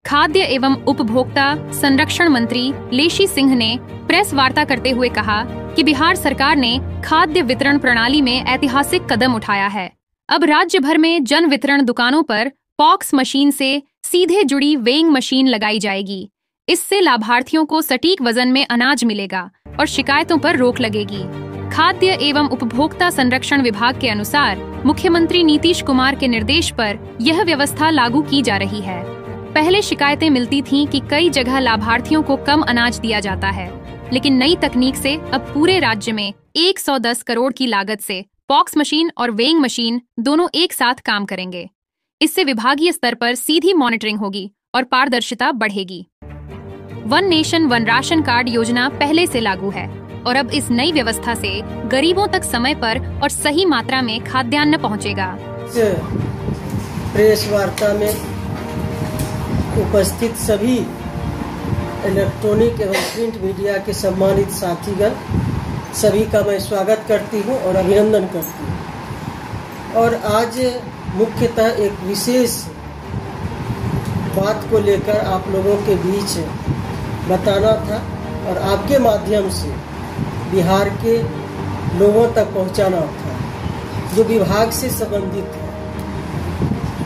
खाद्य एवं उपभोक्ता संरक्षण मंत्री लेशी सिंह ने प्रेस वार्ता करते हुए कहा कि बिहार सरकार ने खाद्य वितरण प्रणाली में ऐतिहासिक कदम उठाया है। अब राज्य भर में जन वितरण दुकानों पर पॉक्स मशीन से सीधे जुड़ी वेइंग मशीन लगाई जाएगी। इससे लाभार्थियों को सटीक वजन में अनाज मिलेगा और शिकायतों पर रोक लगेगी। खाद्य एवं उपभोक्ता संरक्षण विभाग के अनुसार मुख्यमंत्री नीतीश कुमार के निर्देश पर यह व्यवस्था लागू की जा रही है। पहले शिकायतें मिलती थीं कि कई जगह लाभार्थियों को कम अनाज दिया जाता है, लेकिन नई तकनीक से अब पूरे राज्य में 110 करोड़ की लागत से पॉक्स मशीन और वेइंग मशीन दोनों एक साथ काम करेंगे। इससे विभागीय स्तर पर सीधी मॉनिटरिंग होगी और पारदर्शिता बढ़ेगी। One nation one ration card योजना पहले से लागू है और अब इस नई व्यवस्था से गरीबों तक समय पर और सही मात्रा में खाद्यान्न पहुंचेगा। प्रेस वार्ता में उपस्थित सभी इलेक्ट्रॉनिक एवं प्रिंट मीडिया के सम्मानित साथीगण, सभी का मैं स्वागत करती हूं और अभिनंदन करती हूं। और आज मुख्यतः एक विशेष बात को लेकर आप लोगों के बीच बताना था और आपके माध्यम से बिहार के लोगों तक पहुंचाना था, जो विभाग से संबंधित है।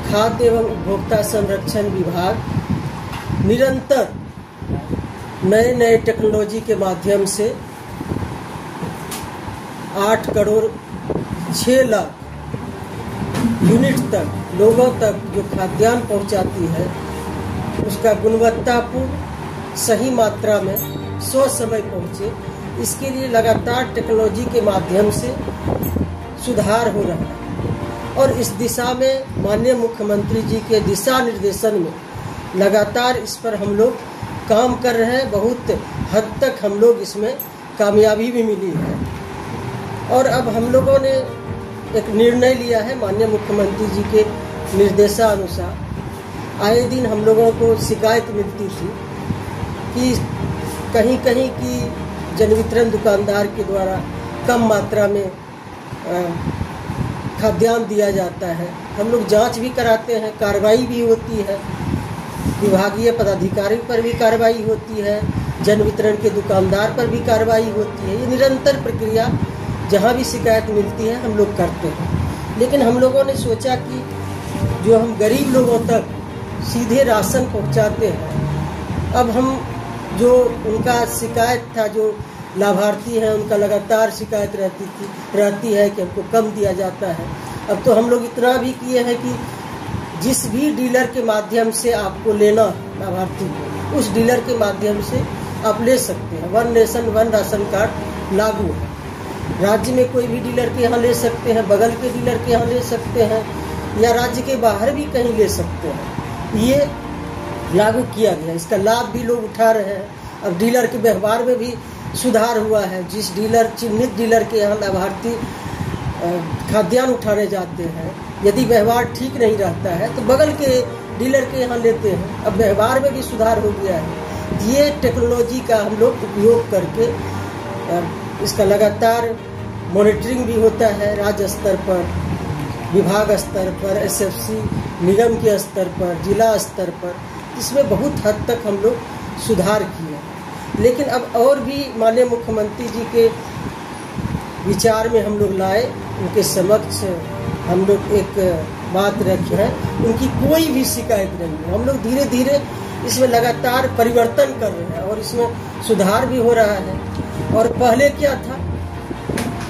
खाद्य एवं उपभोक्ता संरक्षण विभाग निरंतर नए नए टेक्नोलॉजी के माध्यम से 8 करोड़ 6 लाख यूनिट तक लोगों तक जो खाद्यान्न पहुंचाती है, उसका गुणवत्तापूर्ण सही मात्रा में समय पहुंचे, इसके लिए लगातार टेक्नोलॉजी के माध्यम से सुधार हो रहा है। और इस दिशा में माननीय मुख्यमंत्री जी के दिशा निर्देशन में लगातार इस पर हम लोग काम कर रहे हैं। बहुत हद तक हम लोग इसमें कामयाबी भी मिली है। और अब हम लोगों ने एक निर्णय लिया है माननीय मुख्यमंत्री जी के निर्देशानुसार। आए दिन हम लोगों को शिकायत मिलती थी कि कहीं कहीं की जन वितरण दुकानदार के द्वारा कम मात्रा में खाद्यान्न दिया जाता है। हम लोग जांच भी कराते हैं, कार्रवाई भी होती है, विभागीय पदाधिकारी पर भी कार्रवाई होती है, जन वितरण के दुकानदार पर भी कार्रवाई होती है। ये निरंतर प्रक्रिया, जहाँ भी शिकायत मिलती है हम लोग करते हैं। लेकिन हम लोगों ने सोचा कि जो हम गरीब लोगों तक सीधे राशन पहुँचाते हैं, अब हम जो उनका शिकायत था, जो लाभार्थी हैं उनका लगातार शिकायत रहती है कि हमको कम दिया जाता है। अब तो हम लोग इतना भी किए हैं कि जिस भी डीलर के माध्यम से आपको लेना है लाभार्थी को, उस डीलर के माध्यम से आप ले सकते हैं। One nation one ration card लागू है। राज्य में कोई भी डीलर के यहाँ ले सकते हैं, बगल के डीलर के यहाँ ले सकते हैं, या राज्य के बाहर भी कहीं ले सकते हैं। ये लागू किया गया, इसका लाभ भी लोग उठा रहे हैं। अब डीलर के व्यवहार में भी सुधार हुआ है। जिस डीलर, चिन्हित डीलर के यहाँ लाभार्थी खाद्यान्न उठाने जाते हैं, यदि व्यवहार ठीक नहीं रहता है तो बगल के डीलर के यहाँ लेते हैं। अब व्यवहार में भी सुधार हो गया है। ये टेक्नोलॉजी का हम लोग उपयोग करके इसका लगातार मॉनिटरिंग भी होता है। राज्य स्तर पर, विभाग स्तर पर, एसएफसी निगम के स्तर पर, जिला स्तर पर, इसमें बहुत हद तक हम लोग सुधार किए। लेकिन अब और भी माननीय मुख्यमंत्री जी के विचार में हम लोग लाए, उनके समक्ष हम लोग एक बात रखी है, उनकी कोई भी शिकायत नहीं है। हम लोग धीरे धीरे इसमें लगातार परिवर्तन कर रहे हैं और इसमें सुधार भी हो रहा है। और पहले क्या था,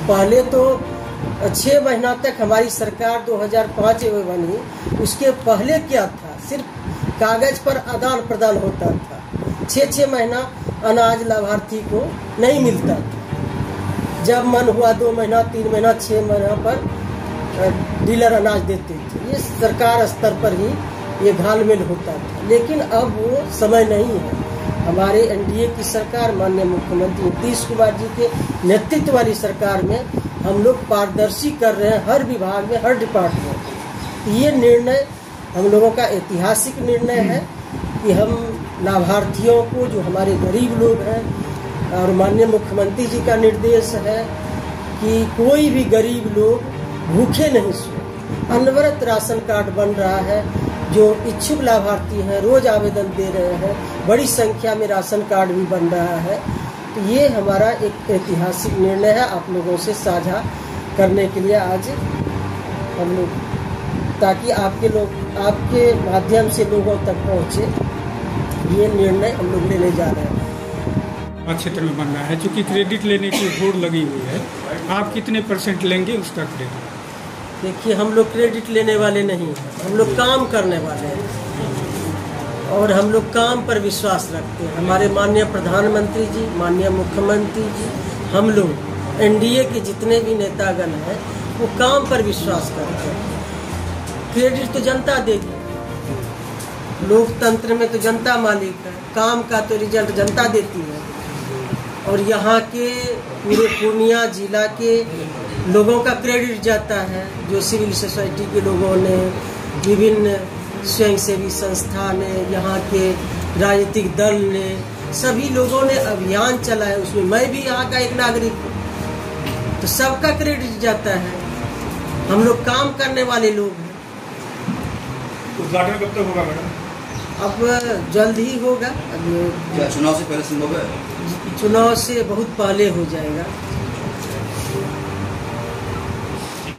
पहले तो 6 महीना तक हमारी सरकार 2005 में बनी, उसके पहले क्या था, सिर्फ कागज पर आदान प्रदान होता था। 6 महीना अनाज लाभार्थी को नहीं मिलता था। जब मन हुआ 2 महीना, 3 महीना, 6 महीना पर डीलर अनाज देते थे। ये सरकार स्तर पर ही ये घालमेल होता था। लेकिन अब वो समय नहीं है। हमारे एनडीए की सरकार, माननीय मुख्यमंत्री नीतीश कुमार जी के नेतृत्व वाली सरकार में हम लोग पारदर्शी कर रहे हैं हर विभाग में, हर डिपार्टमेंट। ये निर्णय हम लोगों का ऐतिहासिक निर्णय है कि हम लाभार्थियों को, जो हमारे गरीब लोग हैं, और माननीय मुख्यमंत्री जी का निर्देश है कि कोई भी गरीब लोग भूखे नहीं सोए। अनवरत राशन कार्ड बन रहा है, जो इच्छुक लाभार्थी हैं रोज आवेदन दे रहे हैं, बड़ी संख्या में राशन कार्ड भी बन रहा है। तो ये हमारा एक ऐतिहासिक निर्णय है आप लोगों से साझा करने के लिए आज हम लोग, ताकि आपके माध्यम से लोगों तक पहुँचे, ये निर्णय हम लोग लेने जा रहे हैं। क्षेत्र में बन रहा है, चूँकि क्रेडिट लेने की होड़ लगी हुई है, आप कितने % लेंगे उसका क्रेडिट? देखिए, हम लोग क्रेडिट लेने वाले नहीं हैं, हम लोग काम करने वाले हैं और हम लोग काम पर विश्वास रखते हैं। हमारे माननीय प्रधानमंत्री जी, माननीय मुख्यमंत्री जी, हम लोग एनडीए के जितने भी नेतागण हैं वो काम पर विश्वास करते हैं। क्रेडिट तो जनता देगी, लोकतंत्र में तो जनता मालिक है, काम का तो रिजल्ट जनता देती है। और यहाँ के पूरे पूर्णिया जिला के लोगों का क्रेडिट जाता है, जो सिविल सोसाइटी के लोगों ने, विभिन्न स्वयंसेवी संस्था ने, यहाँ के राजनीतिक दल ने, सभी लोगों ने अभियान चलाया, उसमें मैं भी यहाँ का एक नागरिक हूँ, तो सबका क्रेडिट जाता है। हम लोग काम करने वाले लोग हैं। उद्घाटन कब तक होगा मैडम? अब जल्द ही होगा। क्या चुनाव से पहले संभव है? चुनाव से बहुत पहले हो जाएगा।